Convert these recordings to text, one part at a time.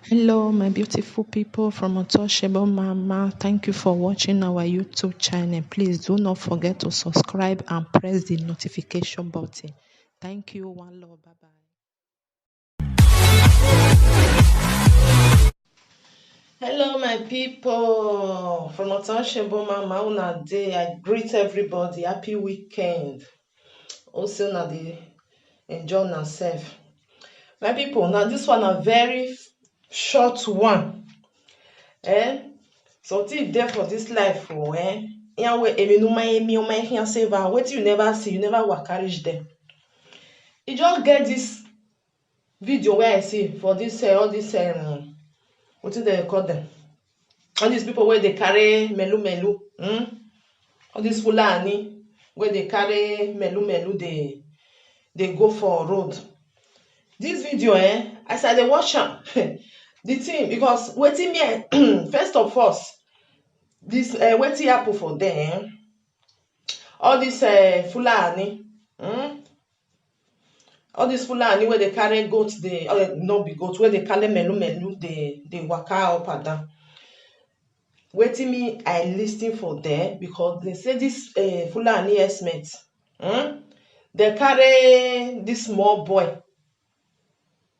Hello, my beautiful people from Untouchable Mama. Thank you for watching our YouTube channel. Please do not forget to subscribe and press the notification button. Thank you. One love. Bye bye. Hello, my people from Untouchable Mama. Una day. I greet everybody. Happy weekend. Also, now the enjoy yourself. My people, now this one a very short one. Something there for this life, Yeah, where emi o my here save what you never see, you never work carriage them. You just get this video where I see for this all this what do they call them? All these people where they carry melu, all this fulani where they carry melu, they go for road. This video, I said they watch am, the thing because waiting me first of all, this wetin happen for them. All this fulani all this fulani where they carry goat dey no be goat, where they carry melu dey waka up and down. Wetin me I listing for there because they say this fulani herdsmen they carry this small boy.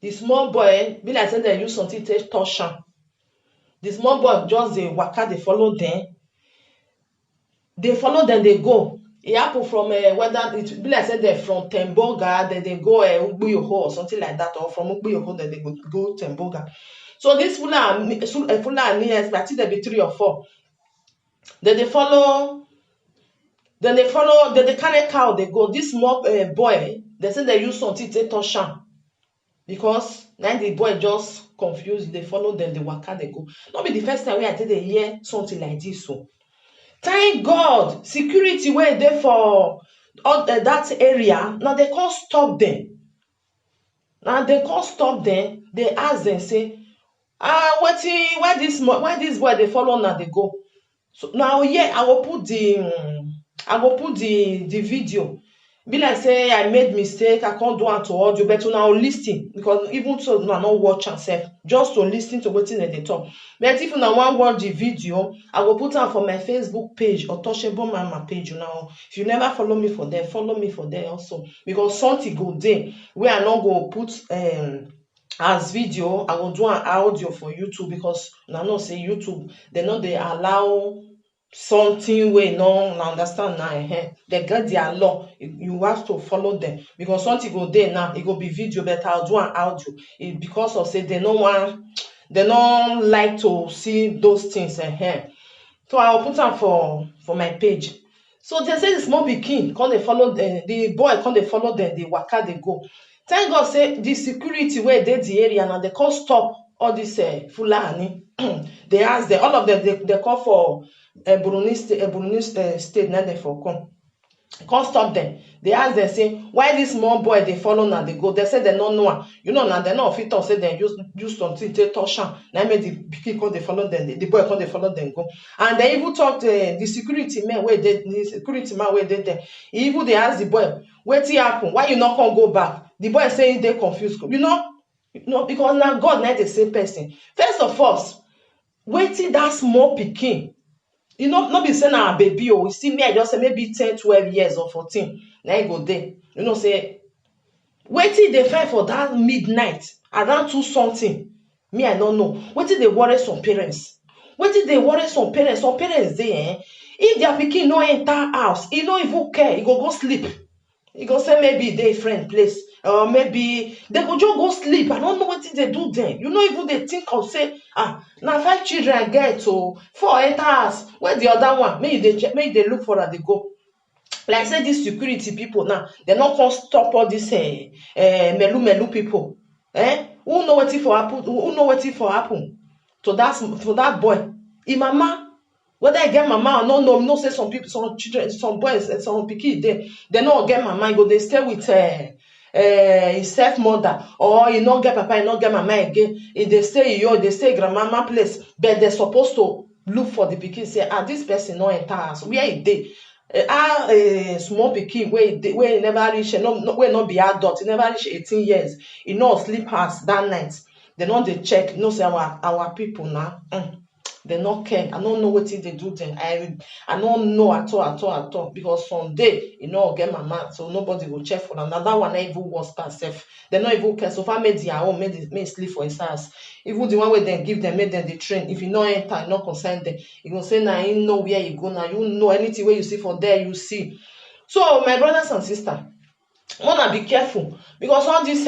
The small boy be like say they use something to touch am. The small boy just dey waka dey follow them. They follow them, they go. E happen from whether it be like say they're from Temboga, then they go Ugbuyoho or something like that, or from Ugbuyoho, then they go Temboga. So this Fulani, I think there be 3 or 4. Then they follow, then they carry cow, they go. This small boy, they say they use something to touch am. Because now the boy just confused, they follow them, they waka, they go. Not be the first time where I think they hear something like this. So thank God security wey dey for that area. Now they can't stop them. They ask them say why this boy they follow now they go. So now I will put the video. Be like say I made mistake, I can't do am to audio, but now listen because even so una no watch am sef, just to listen to wetin dem dey talk. But if una wan watch the video, I will put am for my Facebook page, Untouchable Mama page. Now if you never follow me for there, follow me for there also, because something go dey where I no go put as video, I will do an audio for YouTube, because una know say YouTube they no dey allow something wey no understand now. They get their law, you have to follow them, because something go there now, it go be video, but I'll do an audio. Because of say they don't like to see those things. So I'll put them for my page. So they say the small pikin come they follow the boy come they follow them, they waka they go. Thank God say the security where they the area now, they can't stop all this Fulani. They ask them, all of them they call for Brunei state, now they for come. Can't stop them. They ask them say why this small boy they follow now they go. They say they don't know am. You know now they not fit talk say they use something to touch am. Now make the pikin come they follow them, the boy come they follow them go. And they even talk the security man where they there. He even they ask the boy, wetin happen? Why you not come go back? The boy saying they confused. You know, because now God not the same person. First of all, wetin that small pikin, you know, not be saying na baby. Oh, you see me, I just say maybe 10, 12 years or 14. Now you go there. You know, say wetin they find for that midnight around 2 something. Me, I don't know. Wetin they worry some parents. Wetin they worry some parents. Some parents they if their pikin no enter house, he no even care. He go sleep. He go say maybe they friend place, or maybe they go just go sleep. I don't know what they do then. You know, even they think of say, now 5 children I get, so 4 enter house. Where the other one? Maybe they look for her, they go. Like say these security people now, they're not gonna stop all these melu people. Who know what if for happen? Who know what if for happen to that boy? His mama. Whether I get mama or no, you know, say some people, some children, some boys, and some pikin, they not get mama, go they stay with his stepmother, or you not get papa, you not get mama again. If they stay they stay grandmama place, but they're supposed to look for the pikin, say, this person no enter house. Where it dey? Small pikin where never reach, where not be adult, he never reach 18 years, he no sleep house that night. They not they check. You know, say our people now. They not care. I don't know what they do then. I don't know at all because someday you know get my man, so nobody will check for them. Now that one even worse past self. They not even care. So far made their own, made sleep for his house. Even the one where they give them, made them the train. If you know enter, not concern them. You gonna say now you know where you go now. You know anything where you see for there you see. So my brothers and sisters, wanna be careful because all this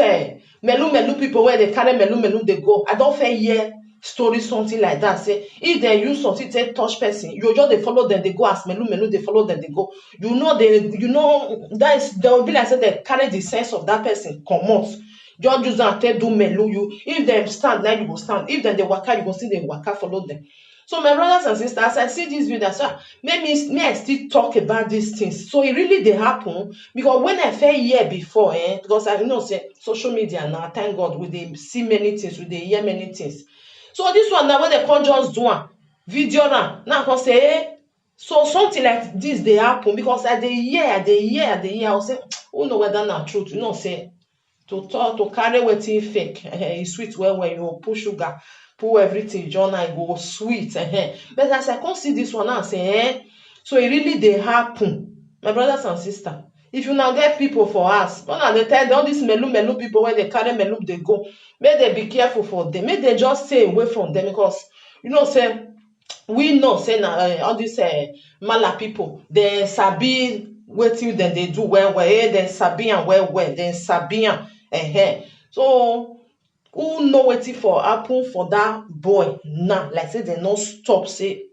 melu people where they carry melu they go. I don't fair hear story something like that. Say if they use something take touch person, you just they follow them, they go as melu they follow them, they go. You know that is they will be like say they carry the sense of that person comot. Just use am take do melu you. If them stand, now you go stand. If them they waka, you go see them waka follow them. So my brothers and sisters, as I see this video, so may I still talk about these things. So it really they happen because when I felt here before, because I know say social media now, thank God, we they see many things, we they hear many things. So this one now when they can't just do a video now I can say, so something like this they happen because at the year, I will say, who know whether not truth, you know, say to talk to carry wetin fake e sweet well when you put sugar put everything join am e go sweet but as I come see this one now say so e really dey happen my brothers and sisters. If you now get people for house una dey tell all these melu people wey dey carry melu dey go make they be careful for them, make they just stay away from them because you know say we know say na all these mala people dem sabi wetin dem dey do well dem sabi am well dem sabi am so who know wetin for happen for that boy now like say dem no stop say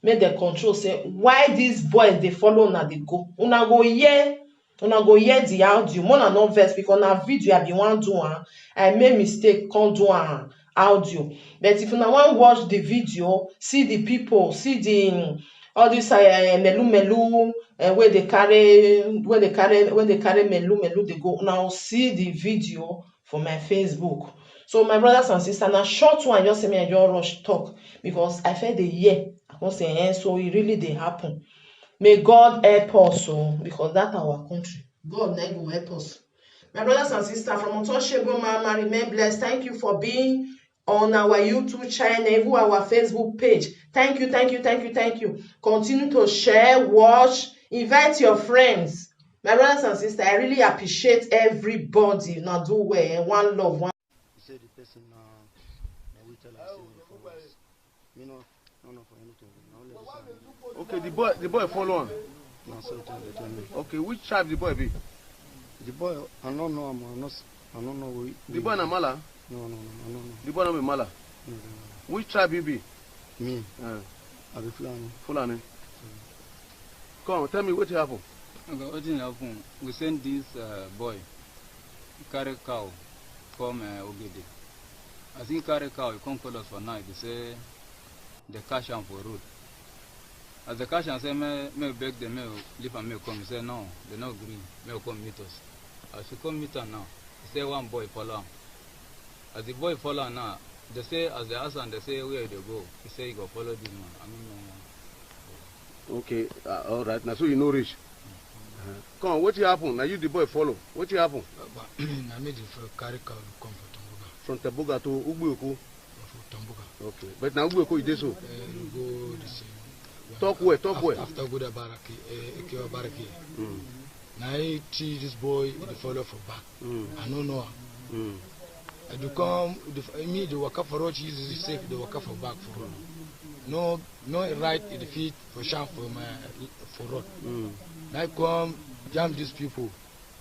make dem control say why dis boys dey follow una dey go. Una go hear the audio more na no vex because na video I bin wan do am I make mistake come do am audio but if una wan watch the video see the people see the all this melu wey dey carry melu dey go una go see the video for my Facebook. So my brothers and sisters na short one just say me I just rush talk because I felt dey hear I come say so e really dey happen. May God help us because that our country God na go help us. My brothers and sisters from Untouchable Mama remain blessed. Thank you for being on our YouTube channel, even our Facebook page. Thank you. Continue to share, watch, invite your friends. My brothers and sisters, I really appreciate everybody. Now do well, one love, one. Say the person we tell us you know, no for anything. Okay, the boy follow on. No, so they tell me. Okay, which tribe the boy be? The boy, I don't know. I don't know. The boy na Mala? No, I don't know. The boy na be Mala? No. Which tribe you be? Me? I be Fulani. Fulani. Come on, tell me what happened. Okay, what happened? We send this boy carry cow from Ogede. As he carry cow, he come call us for night. They say they cash him for road. As the cash and say, may beg them, may leave and may come. He say no, they not agree. May come meet us. As he come meet us now, he say one boy follow him. As the boy follow him now, they say as they ask and they say where they go. He say he go follow this man. I mean no. Okay, all right. Now so you know rich. Come on, what happened? Now you the boy follow. What happened? I made it carry cow come from Tambuga to Ugbuoko. Tambuga. Okay, but now Ugbuoko you did so. Go the same. Talk where? After go to Baraki. Now I see this boy the follow for back. I don't know. I do come me the waka for road is safe the waka for back for road. No right in the feet for sharp for road. Now I come jam these people.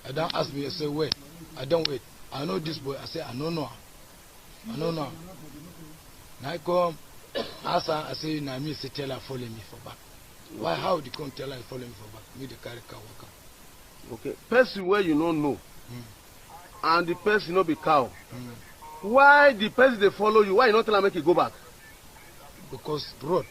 I don't ask me, I say wait. I don't wait. I know this boy. I say I don't know. Now I come ask her, I say now me say tell her follow me for back. Why how they come tell her follow me for back? Me the carry cow waka. Okay. Person where you don't know. And the person no be cow. Why the person they follow you? Why you not tell her make you go back? Because road.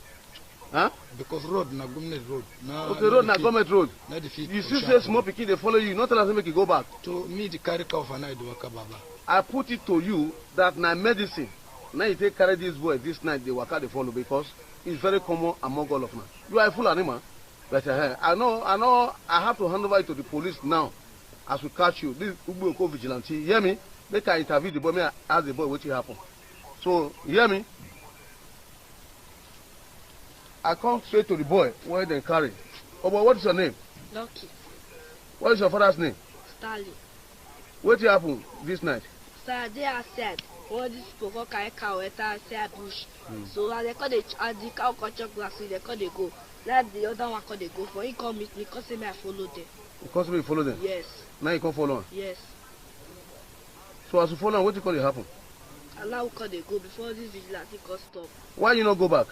Huh? Because road na government road. Okay, road na government road. You still say small pikin they follow you, not tell us make you go back. To me the carry cow for night the waka baba. I put it to you that na medicine. Now you take carry this boy this night they waka they follow because it's very common among all of us. You are a fool animal. But I know I have to hand over it to the police now as we catch you. This Ugbuoko vigilante, hear me? Make I interview the boy, may I ask the boy what happened. So, you hear me? I come straight to the boy, where they carry. Oh boy, what is your name? Lucky. What is your father's name? Stanley. What happened this night? So they are said, all these people go carry cow enter say bush. So as they call the cow cut chop grass, they call they go. Now the other one call they go for. He come meet me, cause say me I follow them. Because you follow them? Yes. Now you come follow on? Yes. So as you follow on, what you call it happen? And now we call they go before this vigilante can stop. Why you not go back?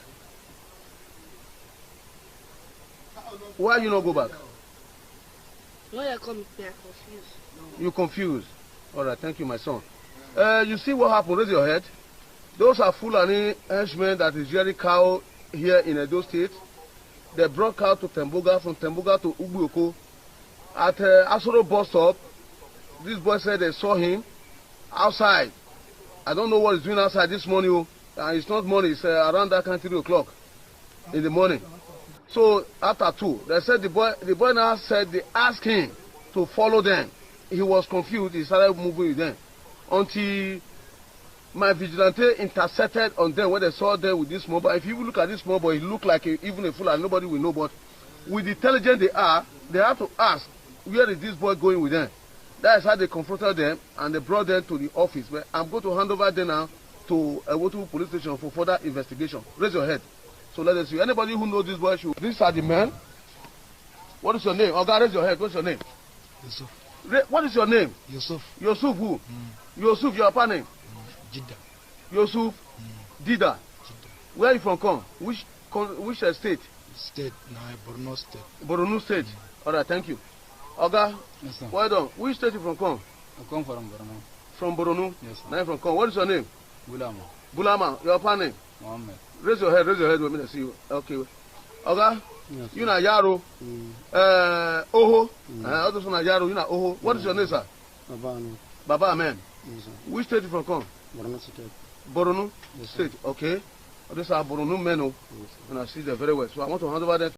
Why you not go back? When they come meet me, I confused. You confused. Alright, thank you, my son. You see what happened? Raise your head. Those are Fulani henchmen that is rearing cow here in Edo State. They brought cow to Temboga, from Temboga to Ubuoko. At Asoro bus stop, this boy said they saw him outside. I don't know what he's doing outside this morning. It's not morning, it's around that kind of 3 o'clock in the morning. So after 2, they said the boy now said they asked him to follow them. He was confused, he started moving with them. Until my vigilante intercepted on them when they saw them with this small boy. If you look at this small boy, he looked like even a fool and nobody will know. But with the intelligence they are, they have to ask, where is this boy going with them? That is how they confronted them and they brought them to the office. But I'm going to hand over them now to Ewotu police station for further investigation. Raise your head. So let us see. Anybody who knows this boy should. These are the men. What is your name? Oga, raise your head. What's your name? Yusuf. What is your name? Yusuf. Yusuf who? Yusuf, your upper name? Jidda. Yusuf Dida. Where are you from? Come. Which state? State. Now Borno State. Borno State. Alright, thank you. Oga, Yes, sir. well done. Which state you from? Come. I come from Borno. From Borno? Yes, sir. Now you from come. What is your name? Bulama. Bulama. Your upper name? Mohammed. Raise your head. Wait a minute. See you. Okay. Oga, Yes, you na Yaro. Oho. All those na Yaro. You na Oho. What is your name, sir? Abano. Baba Amen. Yes, sir. Which state you from? Come. Borno State. Borno Yes, sir. State. Okay. These are Borno men. Yes, sir. And I see them very well. So I want to hand over them.